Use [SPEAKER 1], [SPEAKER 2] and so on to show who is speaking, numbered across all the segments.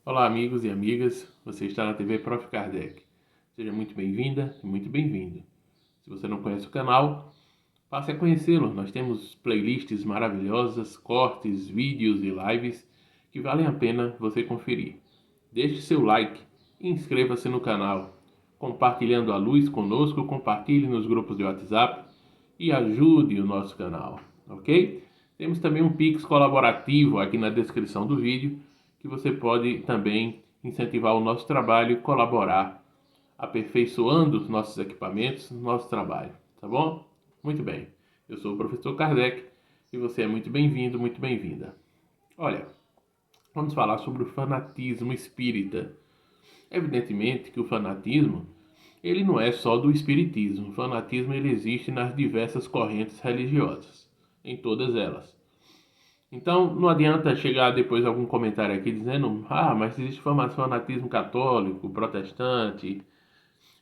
[SPEAKER 1] Olá, amigos e amigas, você está na TV Prof. Kardec. Seja muito bem-vinda e muito bem-vindo. Se você não conhece o canal, passe a conhecê-lo. Nós temos playlists maravilhosas, cortes, vídeos e lives que valem a pena você conferir. Deixe seu like e inscreva-se no canal. Compartilhando a luz conosco, compartilhe nos grupos de WhatsApp e ajude o nosso canal, ok? Temos também um Pix colaborativo aqui na descrição do vídeo, que você pode também incentivar o nosso trabalho e colaborar, aperfeiçoando os nossos equipamentos, nosso trabalho, tá bom? Muito bem, eu sou o professor Kardec e você é muito bem-vindo, muito bem-vinda. Olha, vamos falar sobre o fanatismo espírita. Evidentemente que o fanatismo, ele não é só do espiritismo. O fanatismo ele existe nas diversas correntes religiosas, em todas elas. Então, não adianta chegar depois algum comentário aqui dizendo mas existe fanatismo católico, protestante.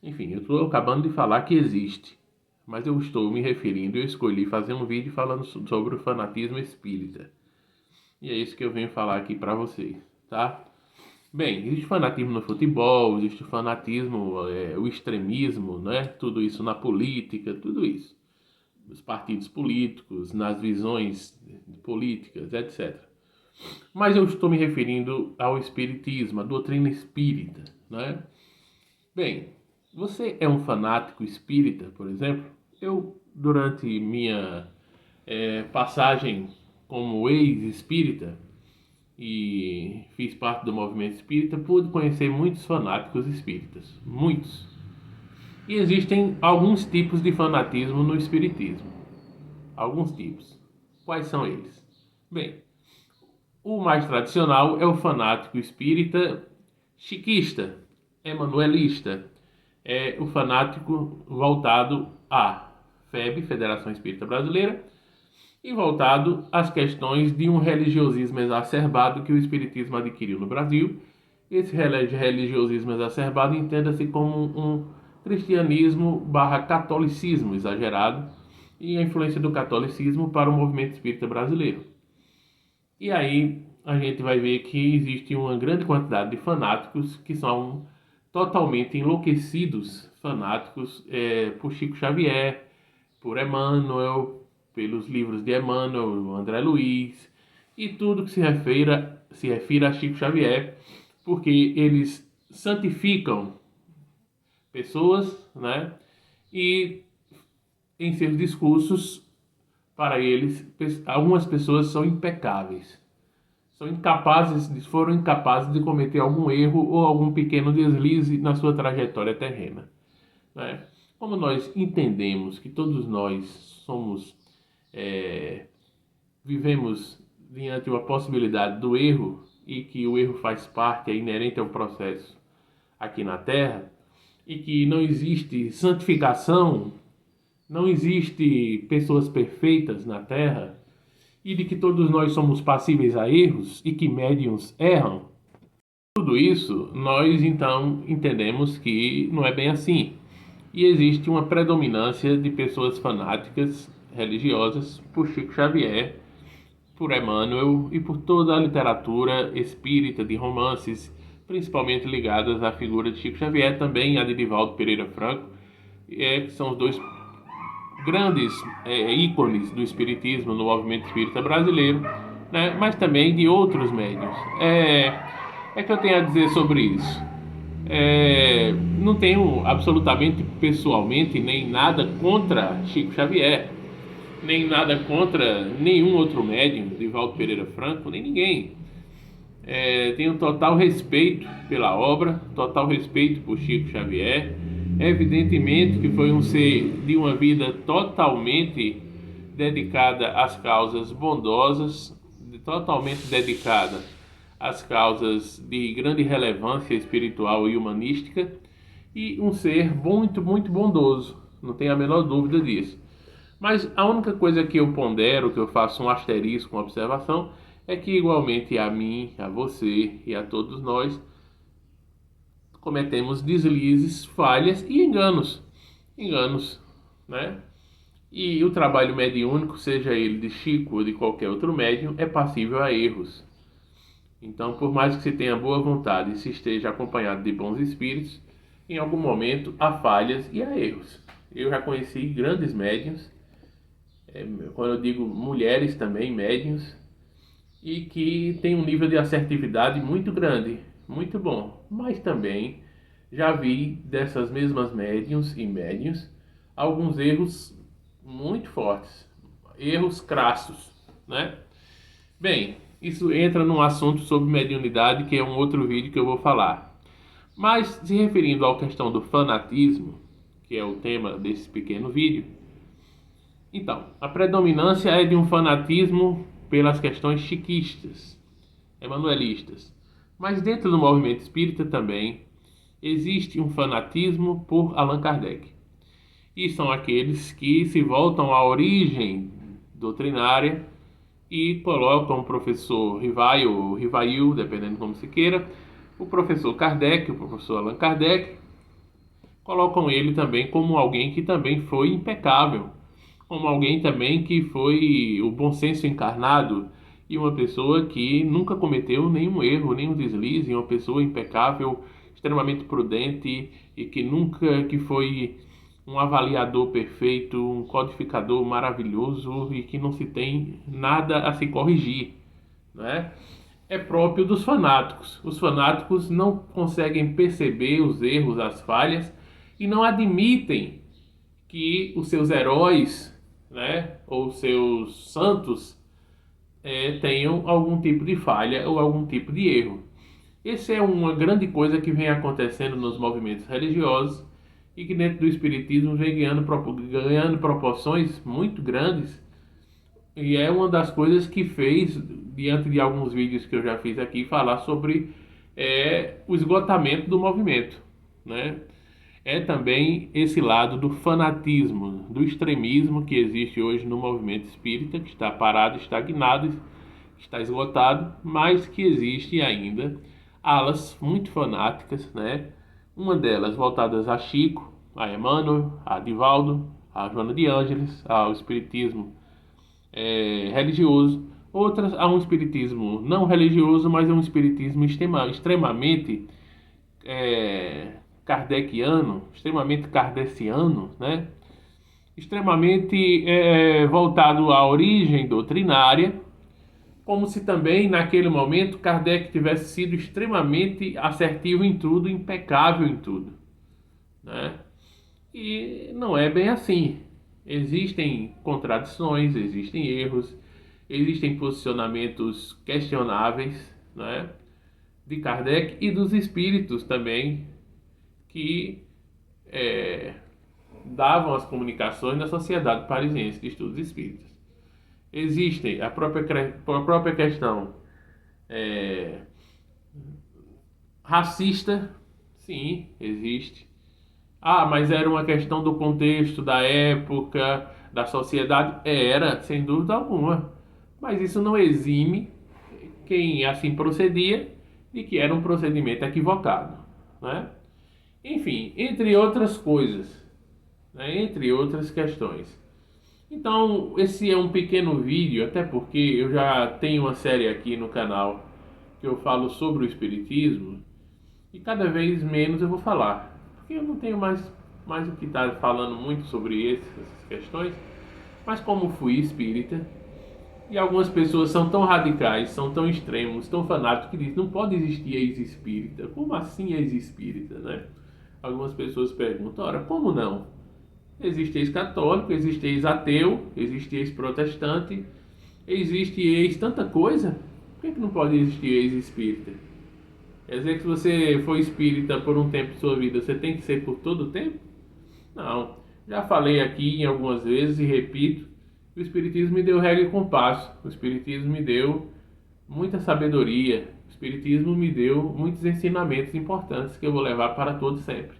[SPEAKER 1] Enfim, eu estou acabando de falar que existe. Mas eu estou me referindo, eu escolhi fazer um vídeo falando sobre o fanatismo espírita. E é isso que eu venho falar aqui para vocês, tá? Bem, existe fanatismo no futebol, existe fanatismo, o extremismo, né? Tudo isso na política, tudo isso. Nos partidos políticos, nas visões políticas, etc. Mas eu estou me referindo ao espiritismo, à doutrina espírita, né? Bem, você é um fanático espírita, por exemplo? Eu, durante minha passagem como ex-espírita, e fiz parte do movimento espírita, pude conhecer muitos fanáticos espíritas. Muitos. E existem alguns tipos de fanatismo no espiritismo. Alguns tipos. Quais são eles? Bem, o mais tradicional é o fanático espírita chiquista, emanuelista. É o fanático voltado à FEB, Federação Espírita Brasileira, e voltado às questões de um religiosismo exacerbado que o espiritismo adquiriu no Brasil. Esse religiosismo exacerbado entenda-se como um cristianismo barra catolicismo exagerado e a influência do catolicismo para o movimento espírita brasileiro. E aí a gente vai ver que existe uma grande quantidade de fanáticos que são totalmente enlouquecidos, fanáticos por Chico Xavier, por Emmanuel, pelos livros de Emmanuel, André Luiz, e tudo que se refira a Chico Xavier, porque eles santificam pessoas, né? E em seus discursos, para eles, algumas pessoas são impecáveis. Foram incapazes de cometer algum erro ou algum pequeno deslize na sua trajetória terrena, né? Como nós entendemos que todos nós somos, vivemos diante de uma possibilidade do erro e que o erro faz parte, é inerente ao processo aqui na Terra, e que não existe santificação, não existe pessoas perfeitas na Terra, e de que todos nós somos passíveis a erros e que médiuns erram, tudo isso nós então entendemos que não é bem assim. E existe uma predominância de pessoas fanáticas religiosas por Chico Xavier, por Emmanuel e por toda a literatura espírita de romances, principalmente ligadas à figura de Chico Xavier, também a de Divaldo Pereira Franco, que são os dois grandes ícones do espiritismo no movimento espírita brasileiro, né? Mas também de outros médiuns. Que eu tenho a dizer sobre isso? Não tenho absolutamente pessoalmente nem nada contra Chico Xavier, nem nada contra nenhum outro médium, Divaldo Pereira Franco, nem ninguém. Tenho total respeito pela obra, total respeito por Chico Xavier. Evidentemente que foi um ser de uma vida totalmente dedicada às causas bondosas, totalmente dedicada às causas de grande relevância espiritual e humanística, e um ser muito, muito bondoso, não tenho a menor dúvida disso. Mas a única coisa que eu pondero, que eu faço um asterisco, uma observação, é que igualmente a mim, a você e a todos nós, cometemos deslizes, falhas e enganos. Enganos, né? E o trabalho mediúnico, seja ele de Chico ou de qualquer outro médium, é passível a erros. Então, por mais que se tenha boa vontade e se esteja acompanhado de bons espíritos, em algum momento há falhas e há erros. Eu já conheci grandes médiuns, quando eu digo mulheres também, médiuns, e que tem um nível de assertividade muito grande, muito bom. Mas também já vi dessas mesmas médiuns e médiuns alguns erros muito fortes, erros crassos, né? Bem, isso entra num assunto sobre mediunidade, que é um outro vídeo que eu vou falar. Mas, se referindo à questão do fanatismo, que é o tema desse pequeno vídeo, então, a predominância é de um fanatismo pelas questões chiquistas, emanuelistas. Mas dentro do movimento espírita também existe um fanatismo por Allan Kardec. E são aqueles que se voltam à origem doutrinária e colocam o professor Rivail ou Rivail, dependendo como se queira, o professor Kardec, o professor Allan Kardec, colocam ele também como alguém que também foi impecável, como alguém também que foi o bom senso encarnado e uma pessoa que nunca cometeu nenhum erro, nenhum deslize, uma pessoa impecável, extremamente prudente e que foi um avaliador perfeito, um codificador maravilhoso e que não se tem nada a se corrigir, né? É próprio dos fanáticos. Os fanáticos não conseguem perceber os erros, as falhas e não admitem que os seus heróis, né, ou seus santos tenham algum tipo de falha ou algum tipo de erro. Essa é uma grande coisa que vem acontecendo nos movimentos religiosos e que dentro do Espiritismo vem ganhando proporções muito grandes, e é uma das coisas que fez, diante de alguns vídeos que eu já fiz aqui, falar sobre o esgotamento do movimento, né? É também esse lado do fanatismo, do extremismo que existe hoje no movimento espírita, que está parado, estagnado, está esgotado, mas que existe ainda alas muito fanáticas, né? Uma delas voltadas a Chico, a Emmanuel, a Divaldo, a Joana de Ângeles, ao espiritismo religioso. Outras a um espiritismo não religioso, mas é um espiritismo extremamente kardeciano, extremamente kardeciano, né? Extremamente voltado à origem doutrinária, como se também naquele momento Kardec tivesse sido extremamente assertivo em tudo, impecável em tudo, né? E não é bem assim. Existem contradições, existem erros, existem posicionamentos questionáveis, né, de Kardec e dos espíritos também, que davam as comunicações na Sociedade Parisiense de Estudos Espíritas. Existem a própria questão racista, sim, existe. Ah, mas era uma questão do contexto, da época, da sociedade. Era, sem dúvida alguma. Mas isso não exime quem assim procedia de que era um procedimento equivocado, né? Enfim, entre outras coisas, né? Entre outras questões. Então, esse é um pequeno vídeo, até porque eu já tenho uma série aqui no canal que eu falo sobre o Espiritismo e cada vez menos eu vou falar, porque eu não tenho mais o que estar falando muito sobre essas questões, mas como fui espírita, e algumas pessoas são tão radicais, são tão extremos, tão fanáticos que dizem não pode existir ex-espírita. Como assim ex-espírita, né? Algumas pessoas perguntam, ora, como não? Existe ex-católico, existe ex-ateu, existe ex-protestante, existe ex-tanta coisa. Por que não pode existir ex-espírita? Quer dizer que se você for espírita por um tempo de sua vida, você tem que ser por todo o tempo? Não. Já falei aqui em algumas vezes e repito, o Espiritismo me deu regra e compasso. O Espiritismo me deu muita sabedoria. O Espiritismo me deu muitos ensinamentos importantes que eu vou levar para todo sempre.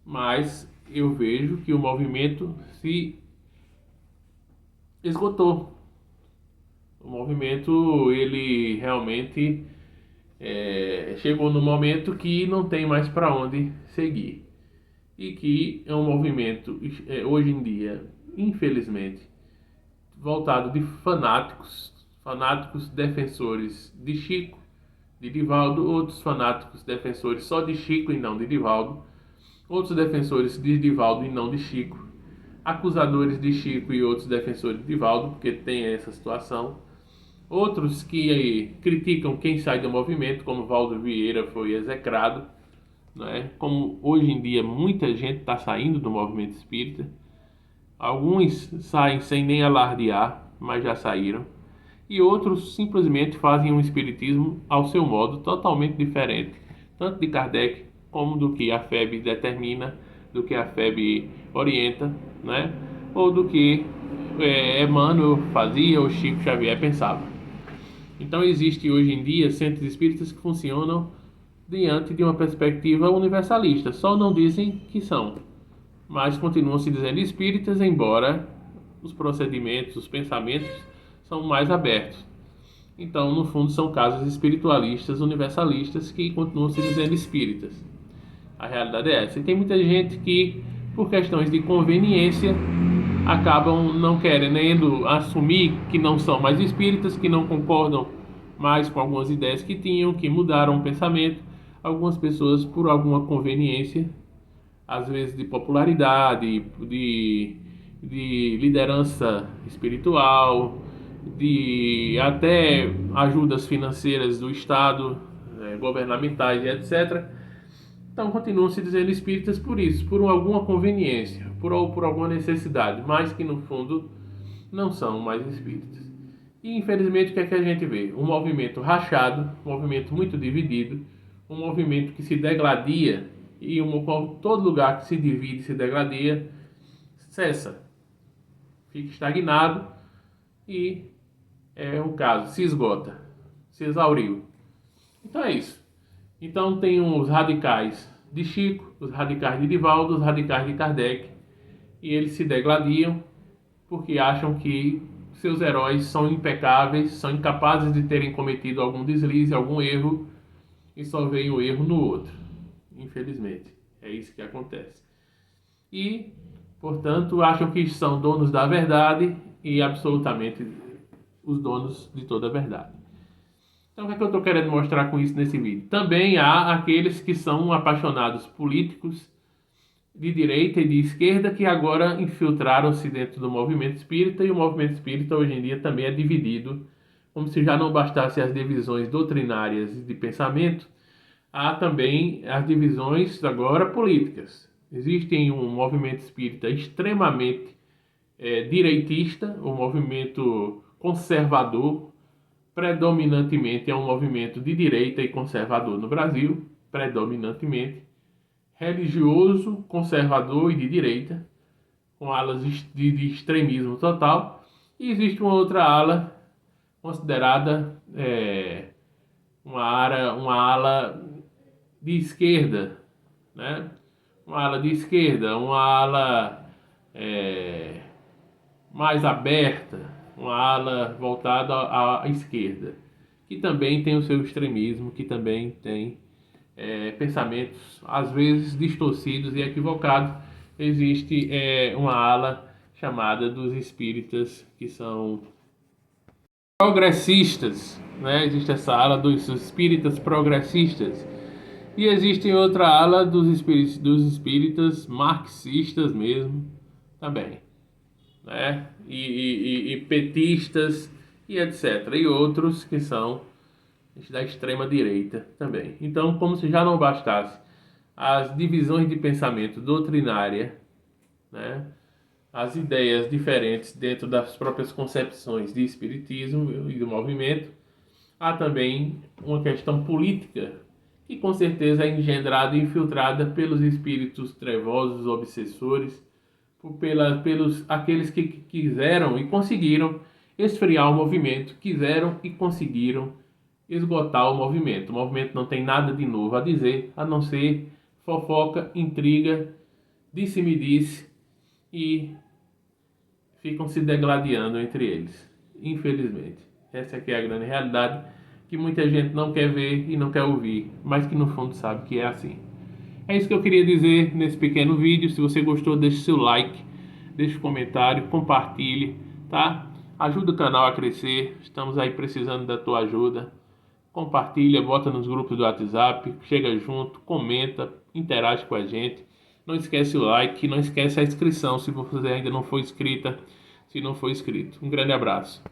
[SPEAKER 1] Mas eu vejo que o movimento se esgotou. O movimento, ele realmente chegou no momento que não tem mais para onde seguir. E que é um movimento, hoje em dia, infelizmente, voltado de fanáticos defensores de Chico, de Divaldo, outros fanáticos defensores só de Chico e não de Divaldo, outros defensores de Divaldo e não de Chico, acusadores de Chico e outros defensores de Divaldo, porque tem essa situação, outros que criticam quem sai do movimento, como Valdo Vieira foi execrado, né? Como hoje em dia muita gente está saindo do movimento espírita, alguns saem sem nem alardear, mas já saíram, e outros simplesmente fazem um espiritismo ao seu modo, totalmente diferente, tanto de Kardec como do que a FEB determina, do que a FEB orienta, né? Ou do que Emmanuel fazia ou Chico Xavier pensava. Então existe hoje em dia centros espíritas que funcionam diante de uma perspectiva universalista, só não dizem que são, mas continuam se dizendo espíritas, embora os procedimentos, os pensamentos são mais abertos. Então, no fundo, são casas espiritualistas, universalistas, que continuam se dizendo espíritas. A realidade é essa. E tem muita gente que, por questões de conveniência, acabam não querendo assumir que não são mais espíritas, que não concordam mais com algumas ideias que tinham, que mudaram o pensamento. Algumas pessoas, por alguma conveniência, às vezes de popularidade, de liderança espiritual, de até ajudas financeiras do Estado, governamentais e etc. Então continuam se dizendo espíritas por isso, por alguma conveniência, por alguma necessidade, mas que no fundo não são mais espíritas. E infelizmente o que é que a gente vê? Um movimento rachado, um movimento muito dividido, um movimento que se degladia, e todo lugar que se divide, se degladia, cessa, fica estagnado e o caso se esgota, se exauriu. Então é isso. Então tem os radicais de Chico, os radicais de Divaldo, os radicais de Kardec, e eles se degladiam porque acham que seus heróis são impecáveis, são incapazes de terem cometido algum deslize, algum erro, e só veem o erro no outro. Infelizmente, é isso que acontece. E, portanto, acham que são donos da verdade e absolutamente os donos de toda a verdade. Então, o que é que eu estou querendo mostrar com isso nesse vídeo? Também há aqueles que são apaixonados políticos de direita e de esquerda que agora infiltraram-se dentro do movimento espírita, e o movimento espírita hoje em dia também é dividido, como se já não bastasse as divisões doutrinárias de pensamento, há também as divisões agora políticas. Existe um movimento espírita extremamente direitista, um movimento conservador, predominantemente é um movimento de direita e conservador no Brasil, predominantemente religioso, conservador e de direita, com alas de extremismo total. E existe uma outra ala considerada uma ala de esquerda, né? Uma ala de esquerda, uma ala mais aberta, uma ala voltada à esquerda, que também tem o seu extremismo, que também tem pensamentos às vezes distorcidos e equivocados. Existe uma ala chamada dos espíritas, que são progressistas, né? Existe essa ala dos espíritas progressistas, e existe outra ala dos espíritas marxistas mesmo, também, né? E petistas e etc. E outros que são da extrema direita também. Então, como se já não bastasse as divisões de pensamento doutrinária, né? As ideias diferentes dentro das próprias concepções de espiritismo e do movimento, há também uma questão política que com certeza é engendrada e infiltrada pelos espíritos trevosos, obsessores, pelos aqueles que quiseram e conseguiram esfriar o movimento, quiseram e conseguiram esgotar o movimento. O movimento não tem nada de novo a dizer, a não ser fofoca, intriga, disse-me-disse, e ficam se degladiando entre eles, infelizmente. Essa aqui é a grande realidade, que muita gente não quer ver e não quer ouvir, mas que no fundo sabe que é assim. É isso que eu queria dizer nesse pequeno vídeo. Se você gostou, deixe seu like, deixe um comentário, compartilhe, tá? Ajuda o canal a crescer, estamos aí precisando da tua ajuda. compartilha, bota nos grupos do WhatsApp, chega junto, comenta, interage com a gente. Não esquece o like, não esquece a inscrição se você ainda não for inscrita, se não for inscrito. Um grande abraço.